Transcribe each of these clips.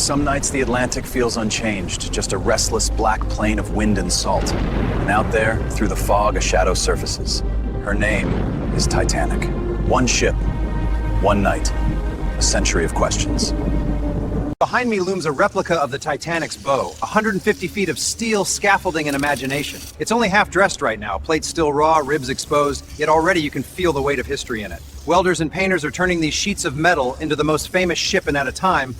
Some nights the Atlantic feels unchanged, just a restless black plain of wind and salt. And out there, through the fog, a shadow surfaces. Her name is Titanic. One ship, one night, a century of questions. Behind me looms a replica of the Titanic's bow, 150 feet of steel scaffolding and imagination. It's only half dressed right now, plates still raw, ribs exposed, yet already you can feel the weight of history in it. Welders and painters are turning these sheets of metal into the most famous ship in at a time.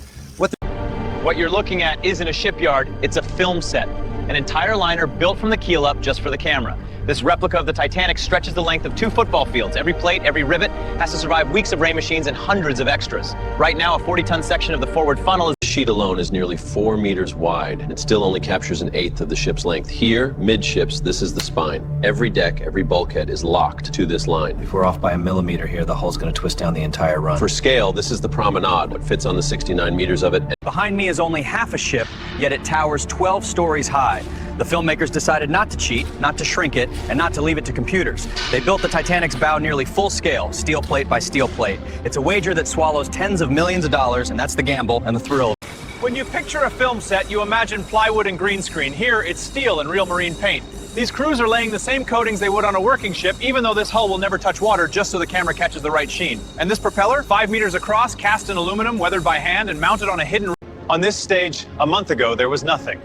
What you're looking at isn't a shipyard, it's a film set. An entire liner built from the keel up just for the camera. This replica of the Titanic stretches the length of 2 football fields. Every plate, every rivet has to survive weeks of ray machines and hundreds of extras. Right now, a 40-ton section of the forward funnel is... The sheet alone is nearly 4 meters wide. It still only captures an eighth of the ship's length. Here, midships, this is the spine. Every deck, every bulkhead is locked to this line. If we're off by a millimeter here, the hull's gonna twist down the entire run. For scale, this is the promenade, what fits on the 69 meters of it. Behind me is only half a ship, yet it towers 12 stories high. The filmmakers decided not to cheat, not to shrink it, and not to leave it to computers. They built the Titanic's bow nearly full scale, steel plate by steel plate. It's a wager that swallows tens of millions of dollars, and that's the gamble and the thrill. When you picture a film set, you imagine plywood and green screen. Here, it's steel and real marine paint. These crews are laying the same coatings they would on a working ship, even though this hull will never touch water, just so the camera catches the right sheen. And this propeller, 5 meters across, cast in aluminum, weathered by hand, and mounted on a hidden... On this stage, a month ago, there was nothing.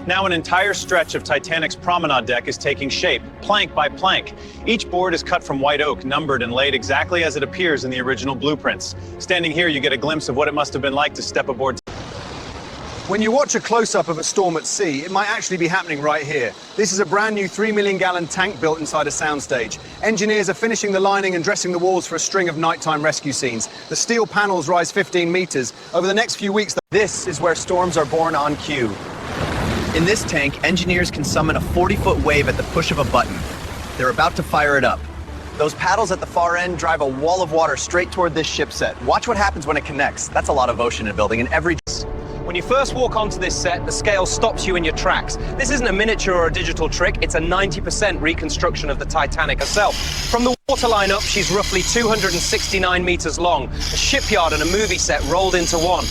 Now an entire stretch of Titanic's promenade deck is taking shape, plank by plank. Each board is cut from white oak, numbered and laid exactly as it appears in the original blueprints. Standing here, you get a glimpse of what it must have been like to step aboard. When you watch a close-up of a storm at sea, it might actually be happening right here. This is a brand new 3 million gallon tank built inside a soundstage. Engineers are finishing the lining and dressing the walls for a string of nighttime rescue scenes. The steel panels rise 15 meters. Over the next few weeks, This is where storms are born on cue. In this tank, engineers can summon a 40-foot wave at the push of a button. They're about to fire it up. Those paddles at the far end drive a wall of water straight toward this ship set. Watch what happens when it connects. That's a lot of ocean in a building, and every... When you first walk onto this set, the scale stops you in your tracks. This isn't a miniature or a digital trick, it's a 90% reconstruction of the Titanic herself. From the waterline up, she's roughly 269 meters long. A shipyard and a movie set rolled into one.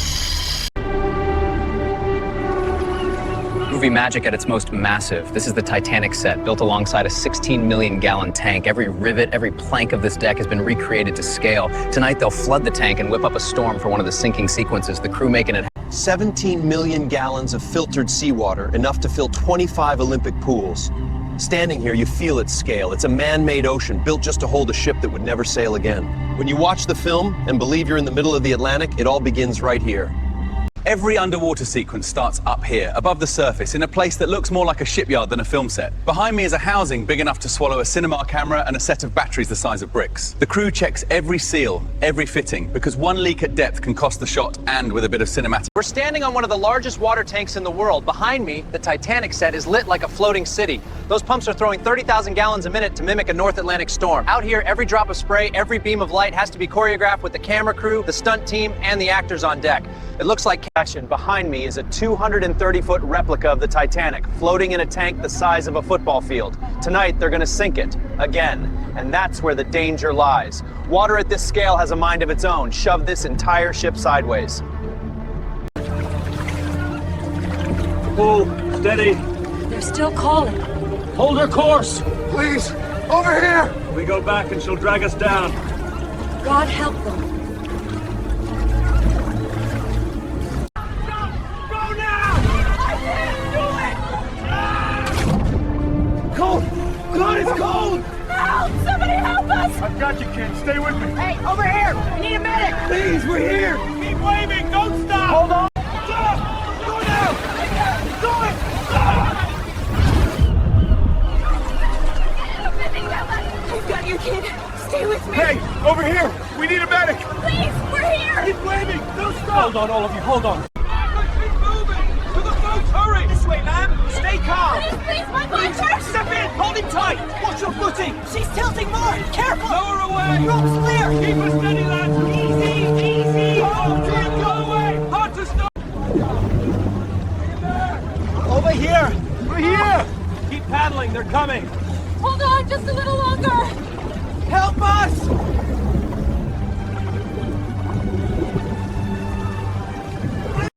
Movie magic at its most massive. This is the Titanic set, built alongside a 16 million gallon tank. Every rivet, every plank of this deck has been recreated to scale. Tonight, they'll flood the tank and whip up a storm for one of the sinking sequences, the crew making it 17 million gallons of filtered seawater, enough to fill 25 Olympic pools. Standing here, you feel its scale. It's a man-made ocean built just to hold a ship that would never sail again. When you watch the film and believe you're in the middle of the Atlantic, it all begins right here. Every underwater sequence starts up here, above the surface, in a place that looks more like a shipyard than a film set. Behind me is a housing big enough to swallow a cinema camera and a set of batteries the size of bricks. The crew checks every seal, every fitting, because one leak at depth can cost the shot, and with a bit of cinematic. We're standing on one of the largest water tanks in the world. Behind me, the Titanic set is lit like a floating city. Those pumps are throwing 30,000 gallons a minute to mimic a North Atlantic storm. Out here, every drop of spray, every beam of light has to be choreographed with the camera crew, the stunt team, and the actors on deck. It looks like action. Behind me is a 230-foot replica of the Titanic, floating in a tank the size of a football field. Tonight, they're gonna sink it, again. And that's where the danger lies. Water at this scale has a mind of its own. Shove this entire ship sideways. Pull, steady. They're still calling. Hold her course. please, over here! We go back and she'll drag us down. God help them. Cold! God, it's cold! Help! Somebody help us! I've got you, kid. Stay with me. Hey, over here! We need a medic! Please, we're here! Keep waving! Don't stop! Hold on! Stop! Go now! Do it! I've got your kid. Stay with me. Hey, over here! We need a medic! Please, we're here! Keep waving! Don't stop! Hold on, all of you, hold on. Keep moving! To the boats, hurry! This way, ma'am! Stay calm! Please, my puncher! Step in! Hold him tight! Watch your footing! She's tilting more! Careful! Lower away! Rope's clear! Keep us steady, lads! Easy! Easy! Go away! Hard to stop! Over here! We're here! Keep paddling, they're coming! Hold on just a little longer! Help us!